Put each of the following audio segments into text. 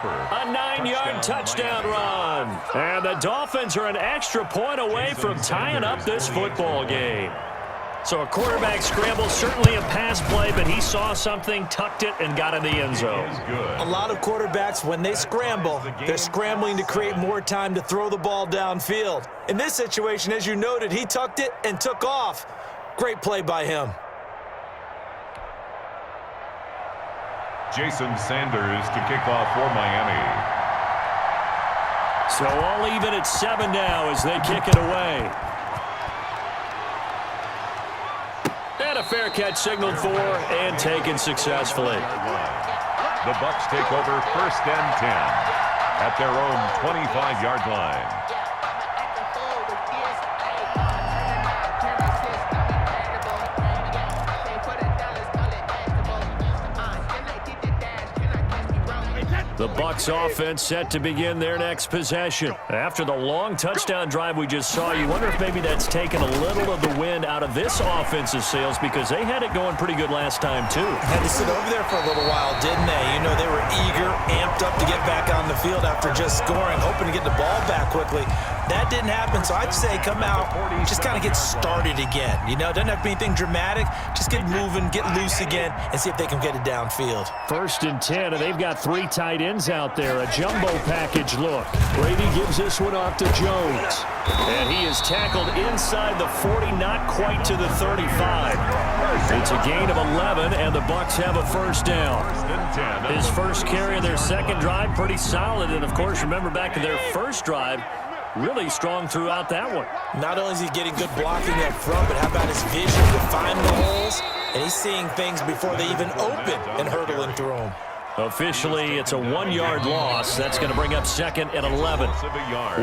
A 9-yard touchdown run. And the Dolphins are an extra point away from tying up this football game. So a quarterback scramble, certainly a pass play, but he saw something, tucked it, and got in the end zone. A lot of quarterbacks, when they scramble, they're scrambling to create more time to throw the ball downfield. In this situation, as you noted, he tucked it and took off. Great play by him. Jason Sanders to kick off for Miami. So all even at 7 now as they kick it away. And a fair catch signaled for and taken successfully. The Bucs take over 1st and 10 at their own 25-yard line. The Bucs offense set to begin their next possession. After the long touchdown drive we just saw, you wonder if maybe that's taken a little of the wind out of this offensive sails because they had it going pretty good last time too. Had to sit over there for a little while, didn't they? You know, they were eager, amped up to get back on the field after just scoring, hoping to get the ball back quickly. That didn't happen, so I'd say come out, just kind of get started again. You know, doesn't have to be anything dramatic. Just get moving, get loose again, and see if they can get it downfield. 1st and 10, and they've got 3 tight ends out there. A jumbo package look. Brady gives this one off to Jones. And he is tackled inside the 40, not quite to the 35. It's a gain of 11, and the Bucs have a 1st down. His first carry of their second drive, pretty solid. And, of course, remember back to their first drive, really strong throughout that one. Not only is he getting good blocking up front, but how about his vision to find the holes? And he's seeing things before they even open and hurtling through them. Officially, it's a 1-yard loss. That's going to bring up 2nd and 11.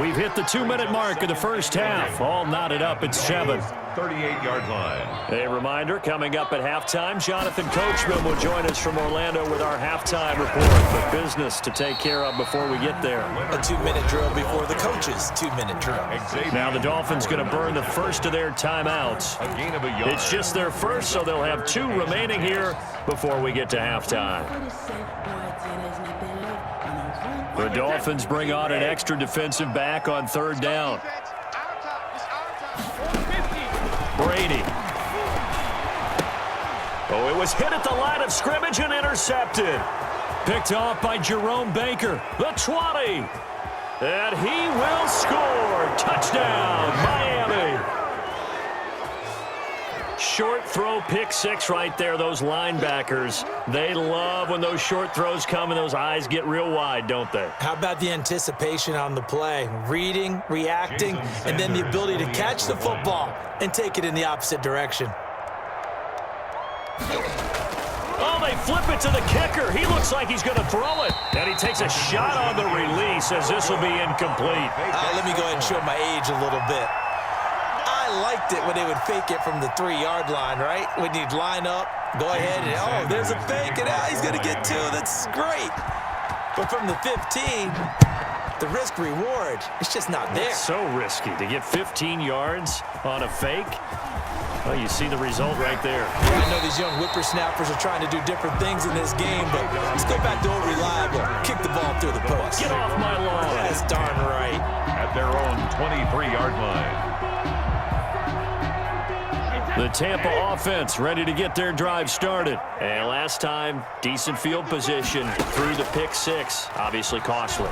We've hit the 2-minute mark of the first half. All knotted up at 7. 38-yard line. A reminder, coming up at halftime, Jonathan Coachman will join us from Orlando with our halftime report. But business to take care of before we get there. A 2-minute drill before the coach's 2-minute drill. Now the Dolphins going to burn the first of their timeouts. It's just their first, so they'll have 2 remaining here before we get to halftime. The Dolphins bring on an extra defensive back on 3rd down. Brady. Oh, it was hit at the line of scrimmage and intercepted. Picked off by Jerome Baker. The 20. And he will score. Touchdown, Miami. Short throw, pick 6 right there. Those linebackers, they love when those short throws come and those eyes get real wide, don't they? How about the anticipation on the play? Reading, reacting, and then the ability to catch the football and take it in the opposite direction. Oh, they flip it to the kicker. He looks like he's going to throw it. And he takes a shot on the release as this will be incomplete. Let me go ahead and show my age a little bit. I liked it when they would fake it from the 3-yard line, right? When you'd line up, go ahead, and oh, there's a fake, and he's going to get 2. That's great. But from the 15, the risk-reward, it's just not there. It's so risky to get 15 yards on a fake. Well, you see the result right there. Yeah, I know these young whippersnappers are trying to do different things in this game, but let's go back to old reliable. Kick the ball through the post. Get off my lawn. That's darn right. At their own 23-yard line. The Tampa offense ready to get their drive started. And last time, decent field position through the pick 6. Obviously costly.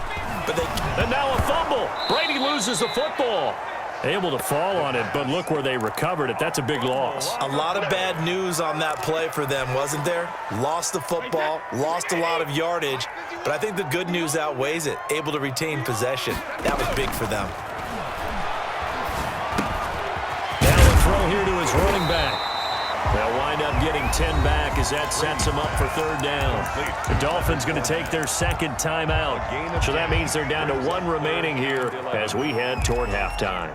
And now a fumble. Brady loses the football. Able to fall on it, but look where they recovered it. That's a big loss. A lot of bad news on that play for them, wasn't there? Lost the football, lost a lot of yardage, but I think the good news outweighs it. Able to retain possession. That was big for them. Now a throw here to his running back. They'll wind up getting 10 back as that sets them up for 3rd down. The Dolphins going to take their 2nd timeout. So that means they're down to 1 remaining here as we head toward halftime.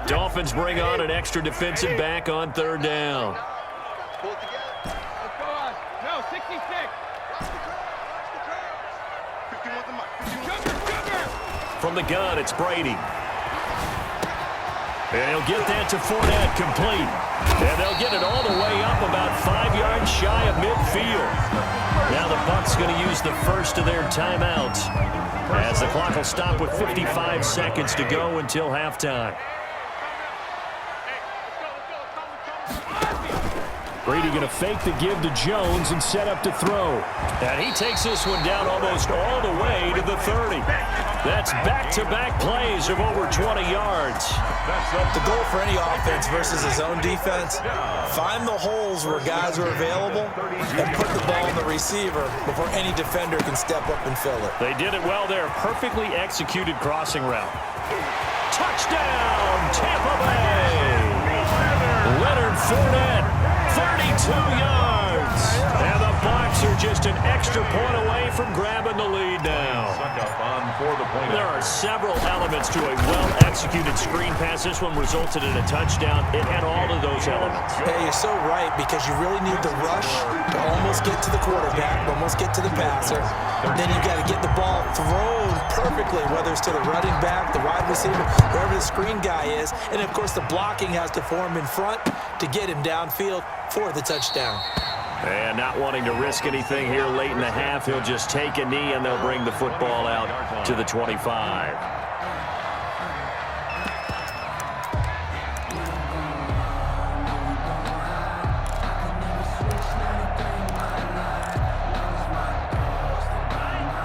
Dolphins bring on an extra defensive back on 3rd down. No, 66. From the gun, it's Brady. And he'll get that to Fournette complete. And they'll get it all the way up about 5 yards shy of midfield. Now the Bucs going to use the first of their timeouts, as the clock will stop with 55 seconds to go until halftime. Brady going to fake the give to Jones and set up to throw. And he takes this one down almost all the way to the 30. That's back-to-back plays of over 20 yards. The goal for any offense versus his own defense, find the holes where guys are available and put the ball on the receiver before any defender can step up and fill it. They did it well there. Perfectly executed crossing route. Touchdown, Tampa Bay! Leonard Fournette, 32 yards. And the Bucs are just an extra point away from grabbing the lead now. There are several elements to a well-executed screen pass. This one resulted in a touchdown. It had all of those elements. Hey, you're so right, because you really need the rush to almost get to the quarterback, almost get to the passer. Then you got to get the ball thrown perfectly, whether it's to the running back, the wide receiver, wherever the screen guy is. And, of course, the blocking has to form in front to get him downfield for the touchdown. And not wanting to risk anything here late in the half, he'll just take a knee and they'll bring the football out to the 25.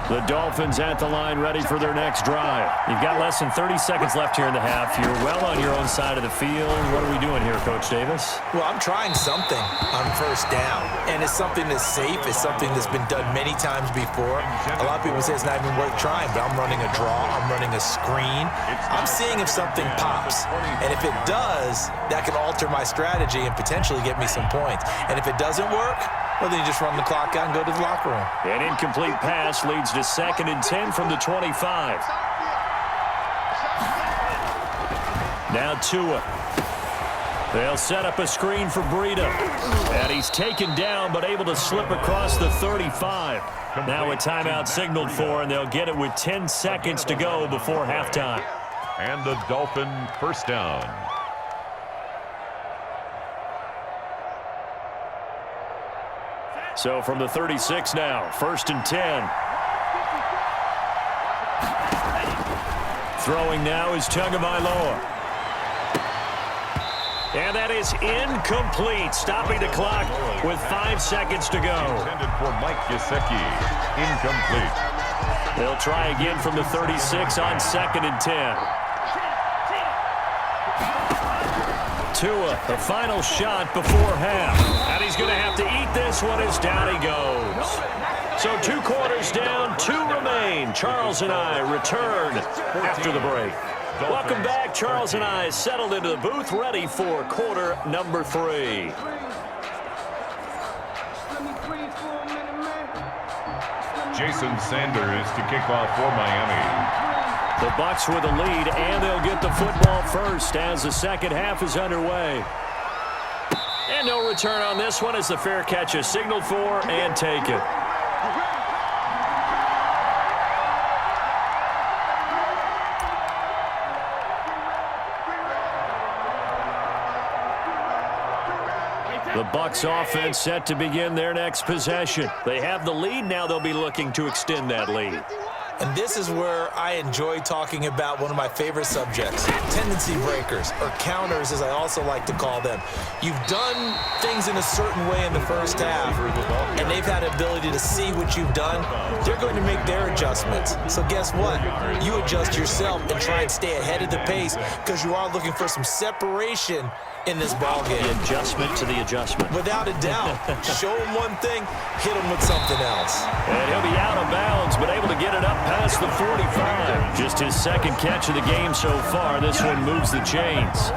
The Dolphins at the line, ready for their next drive. You've got less than 30 seconds left here in the half. You're well on your own side of the field. What are we doing here, Coach Davis? Well, I'm trying something on first down, and it's something that's safe. It's something that's been done many times before. A lot of people say it's not even worth trying, but I'm running a draw. I'm running a screen. I'm seeing if something pops, and if it does, that can alter my strategy and potentially get me some points. And if it doesn't work, well, then you just run the clock out and go to the locker room. An incomplete pass leads to 2nd and 10 from the 25. Now Tua. They'll set up a screen for Breida. And he's taken down, but able to slip across the 35. Now a timeout signaled for, and they'll get it with 10 seconds to go before halftime. And the Dolphin first down. So from the 36 now, 1st and 10. Throwing now is Tagovailoa. And that is incomplete, stopping the clock with 5 seconds to go. Intended for Mike Gesicki. Incomplete. They'll try again from the 36 on 2nd and 10. Tua, the final shot before half. And he's going to have to eat this one as down he goes. So 2 quarters down, 2 remain. Charles and I return after the break. Welcome back. Charles and I settled into the booth, ready for quarter number 3. Jason Sanders to kick off for Miami. The Bucs with a lead, and they'll get the football first as the second half is underway. And no return on this one as the fair catch is signaled for and taken. The Bucs offense set to begin their next possession. They have the lead. Now they'll be looking to extend that lead. And this is where I enjoy talking about one of my favorite subjects, tendency breakers, or counters as I also like to call them. You've done things in a certain way in the first half, and they've had the ability to see what you've done. They're going to make their adjustments. So guess what? You adjust yourself and try and stay ahead of the pace because you are looking for some separation in this ballgame. The adjustment to the adjustment. Without a doubt. Show him one thing, hit him with something else. And he'll be out of bounds, but able to get it up past the 45. Just his second catch of the game so far. This one moves the chains.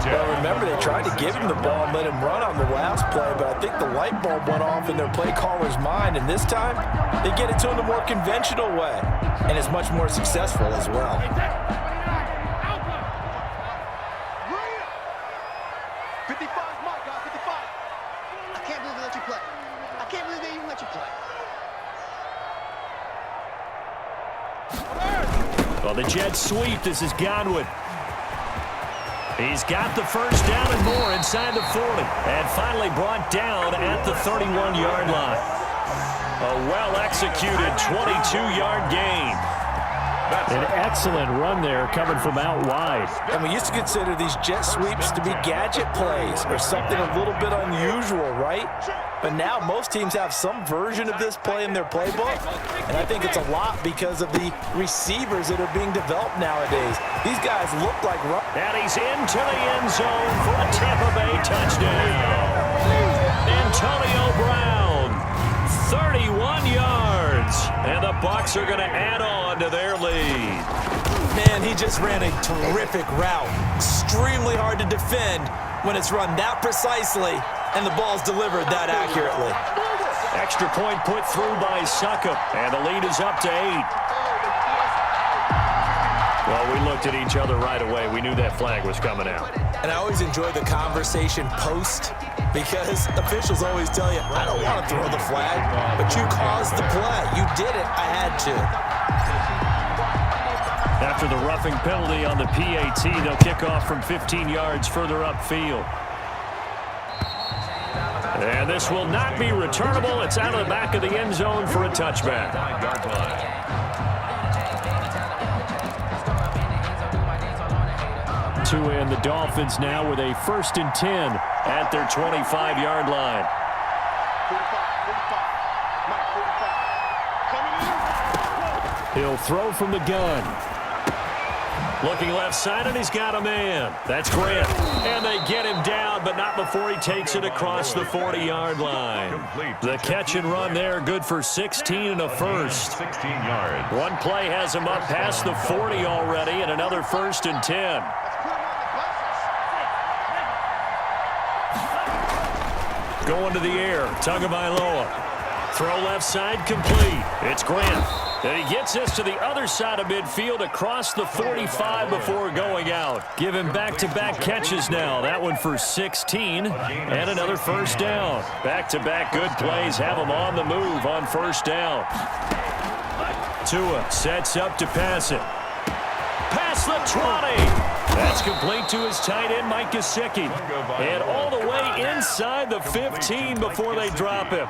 Well, remember, they tried to give him the ball and let him run on the last play, but I think the light bulb went off in their play caller's mind, and this time they get it to him the more conventional way, and it's much more successful as well. 55, my God, 55. I can't believe they let you play. I can't believe they even let you play. Well, the Jets sweep. This is Godwin. He's got the first down and more inside the 40. And finally brought down at the 31-yard line. A well-executed 22-yard gain. An excellent run there coming from out wide. And we used to consider these jet sweeps to be gadget plays or something a little bit unusual, right? But now most teams have some version of this play in their playbook, and I think it's a lot because of the receivers that are being developed nowadays. These guys look like and he's into the end zone for a Tampa Bay touchdown. Antonio Brown, 31 yards, and the Bucs are going to add on to their lead. Man, he just ran a terrific route. Extremely hard to defend when it's run that precisely and the ball's delivered that accurately. Extra point put through by Succop, and the lead is up to 8. Well, we looked at each other right away. We knew that flag was coming out. And I always enjoy the conversation post because officials always tell you, I don't want to throw the flag, but you caused the play. You did it. I had to. After the roughing penalty on the PAT, they'll kick off from 15 yards further upfield. And this will not be returnable. It's out of the back of the end zone for a touchback. Tua and the Dolphins now with a 1st and 10 at their 25-yard line. He'll throw from the gun. Looking left side, and he's got a man. That's Grant. And they get him down, but not before he takes it across the 40-yard line. The catch and run there, good for 16 and a first. 16 yards. One play has him up past the 40 already, and another 1st and 10. Going to the air, Tagovailoa. Throw left side, complete. It's Grant. And he gets this to the other side of midfield across the 45 before going out. Give him back-to-back catches now. That one for 16 and another 1st down. Back-to-back good plays have him on the move on 1st down. Tua sets up to pass it. Past the 20. That's complete to his tight end, Mike Gesicki. And all the way inside the 15 before they drop him.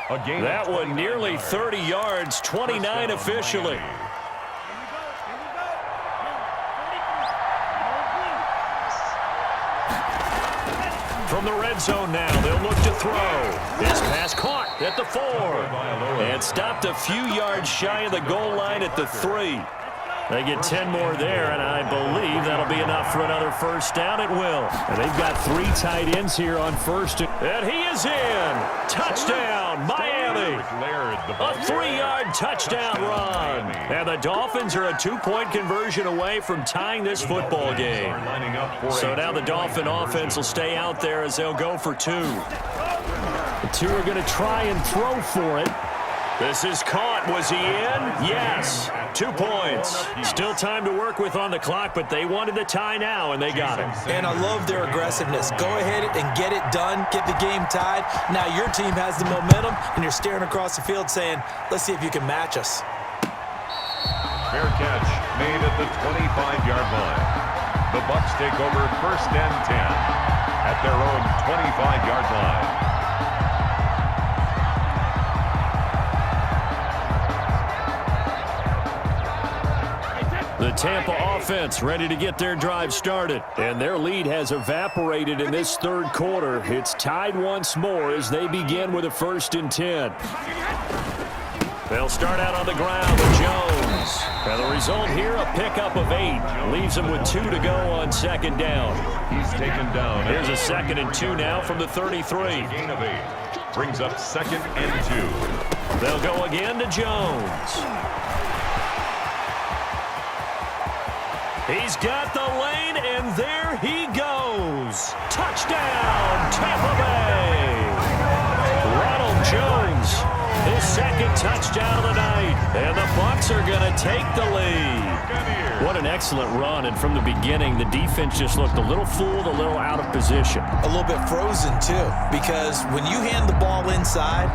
That one nearly 30 yards, 29 officially. From the red zone now, they'll look to throw. His pass caught at the 4. And stopped a few yards shy of the goal line at the 3. They get 10 more there, and I believe that'll be enough for another 1st down. It will. And they've got 3 tight ends here on 1st. And he is in. Touchdown, Miami. A 3-yard touchdown run. And the Dolphins are a 2-point conversion away from tying this football game. So now the Dolphin offense will stay out there as they'll go for 2. The 2 are going to try and throw for it. This is caught. Was he in? Yes. 2 points. Still time to work with on the clock, but they wanted the tie now, and they got it. And I love their aggressiveness. Go ahead and get it done. Get the game tied. Now your team has the momentum, and you're staring across the field saying, let's see if you can match us. Fair catch made at the 25-yard line. The Bucs take over 1st and 10 at their own 25-yard line. The Tampa offense ready to get their drive started. And their lead has evaporated in this 3rd quarter. It's tied once more as they begin with a 1st and 10. They'll start out on the ground with Jones. And the result here, a pickup of 8. Leaves them with 2 to go on 2nd down. He's taken down. Here's a 2nd and 2 now from the 33. Gain of 8. Brings up 2nd and 2. They'll go again to Jones. He's got the lane, and there he goes. Touchdown, Tampa Bay. Ronald Jones, his 2nd touchdown of the night. And the Bucs are going to take the lead. What an excellent run. And from the beginning, the defense just looked a little fooled, a little out of position. A little bit frozen, too, because when you hand the ball inside,